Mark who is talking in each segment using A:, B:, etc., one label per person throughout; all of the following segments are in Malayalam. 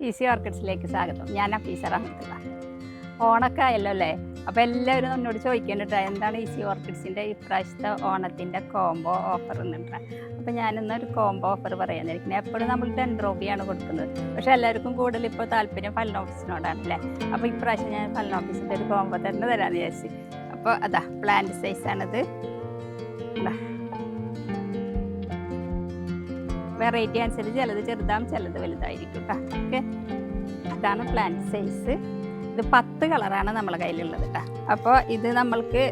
A: ഈസി ഓർക്കിഡ്സിലേക്ക് സ്വാഗതം. ഞാൻ അഫീസർ അഹമ്മദുള്ള. ഓണൊക്കെ ആയല്ലോ അല്ലേ? അപ്പോൾ എല്ലാവരും എന്നോട് ചോദിക്കുന്നുണ്ട് എന്താണ് ഈസി ഓർക്കിഡ്സിൻ്റെ ഇപ്രാവശ്യത്തെ ഓണത്തിൻ്റെ കോംബോ ഓഫർ എന്നുണ്ട്. അപ്പോൾ ഞാനിന്നൊരു കോംബോ ഓഫർ പറയാനിരിക്കുന്നത്. എപ്പോഴും നമ്മൾ 10 രൂപയാണ് കൊടുക്കുന്നത്, പക്ഷേ എല്ലാവർക്കും കൂടുതൽ ഇപ്പോൾ താല്പര്യം ഫലനോഫീസിനോടാണല്ലേ. അപ്പോൾ ഇപ്രാവശ്യം ഞാൻ ഫലനോഫീസിൻ്റെ ഒരു കോംബോ തന്നെ തരാമെന്ന് വിചാരിച്ചു. അപ്പോൾ അതാ പ്ലാന്റ് സൈസാണിത്. വെറൈറ്റി അനുസരിച്ച് ചിലത് ചെറുതാവും ചിലത് വലുതായിരിക്കും കേട്ടോ. ഓക്കെ, ഇതാണ് പ്ലാന്റ് സൈസ്. ഇത് 10 കളറാണ് നമ്മളെ കയ്യിലുള്ളത് കേട്ടോ. അപ്പോൾ ഇത് നമ്മൾക്ക്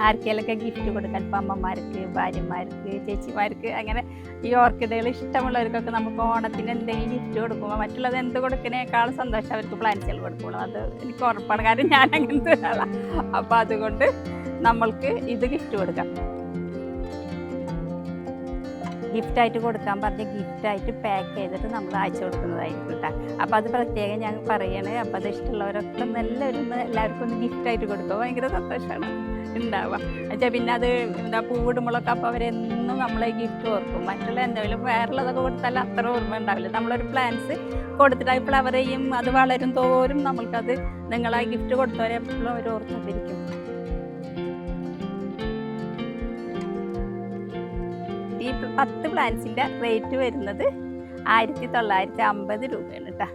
A: ആർക്കെങ്കിലൊക്കെ ഗിഫ്റ്റ് കൊടുക്കാൻ, ഇപ്പം അമ്മമാർക്ക്, ഭാര്യമാർക്ക്, ചേച്ചിമാർക്ക്, അങ്ങനെ ഈ ഓർക്കിഡുകൾ ഇഷ്ടമുള്ളവർക്കൊക്കെ നമുക്ക് ഓണത്തിന് എന്തെങ്കിലും ഗിഫ്റ്റ് കൊടുക്കുമ്പോൾ മറ്റുള്ളത് എന്ത് കൊടുക്കുന്നതിനേക്കാളും സന്തോഷം അവർക്ക് പ്ലാന്റ്സുകൾ കൊടുക്കുള്ളൂ. അത് എനിക്ക് ഉറപ്പാണ്, കാരണം ഞാൻ അങ്ങനത്തെ ഒരാളാണ്. അപ്പോൾ അതുകൊണ്ട് നമ്മൾക്ക് ഇത് ഗിഫ്റ്റ് കൊടുക്കാം. ഗിഫ്റ്റായിട്ട് കൊടുക്കാൻ പറഞ്ഞ് ഗിഫ്റ്റായിട്ട് പാക്ക് ചെയ്തിട്ട് നമ്മൾ അയച്ചു കൊടുക്കുന്നതായിരിക്കും കേട്ടോ. അപ്പോൾ അത് പ്രത്യേകം ഞാൻ പറയണേ. അപ്പോൾ അത് ഇഷ്ടമുള്ളവരൊക്കെ എല്ലാവർക്കും ഒന്ന് ഗിഫ്റ്റായിട്ട് കൊടുക്കുക, ഭയങ്കര സന്തോഷമാണ് ഉണ്ടാവുക. എന്നുവെച്ചാൽ പിന്നെ അത് എന്താ പൂവിടുമ്പോഴൊക്കെ അപ്പോൾ അവരെന്നും നമ്മളെ ഗിഫ്റ്റ് ഓർക്കും. മറ്റുള്ള എന്തെങ്കിലും വേറുള്ളതൊക്കെ കൊടുത്താൽ അത്ര ഓർമ്മ ഉണ്ടാവില്ല. നമ്മളൊരു പ്ലാന്റ്സ് കൊടുത്തിട്ട് അത് ഫ്ലവർ ചെയ്യും, അത് വളരും തോറും നമ്മൾക്കത് നിങ്ങളാ ഗിഫ്റ്റ് കൊടുത്തവരെ എപ്പോഴും അവർ ഓർത്തുകൊണ്ടിരിക്കും. ഈ 10 പ്ലാന്റ്സിൻ്റെ റേറ്റ് വരുന്നത് 1950 രൂപയാണ് കേട്ടോ.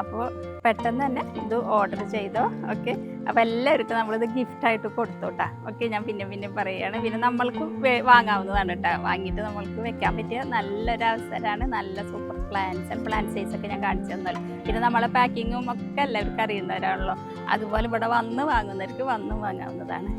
A: അപ്പോൾ പെട്ടെന്ന് തന്നെ ഇത് ഓർഡർ ചെയ്തോ. ഓക്കെ, അപ്പോൾ എല്ലാവർക്കും നമ്മളിത് ഗിഫ്റ്റായിട്ട് കൊടുത്തോട്ടാ. ഓക്കെ, ഞാൻ പിന്നെ പറയുകയാണ്. പിന്നെ നമ്മൾക്ക് വാങ്ങാവുന്നതാണ് കേട്ടോ. വാങ്ങിയിട്ട് നമ്മൾക്ക് വെക്കാൻ പറ്റിയ നല്ലൊരു അവസരമാണ്. നല്ല സൂപ്പർ പ്ലാന്റ് സൈസൊക്കെ ഞാൻ കാണിച്ചു തന്നാലും. പിന്നെ നമ്മളെ പാക്കിങ്ങും ഒക്കെ എല്ലാവർക്കും അറിയുന്നവരാണല്ലോ. അതുപോലെ ഇവിടെ വന്ന് വാങ്ങുന്നവർക്ക് വന്ന് വാങ്ങാവുന്നതാണ്.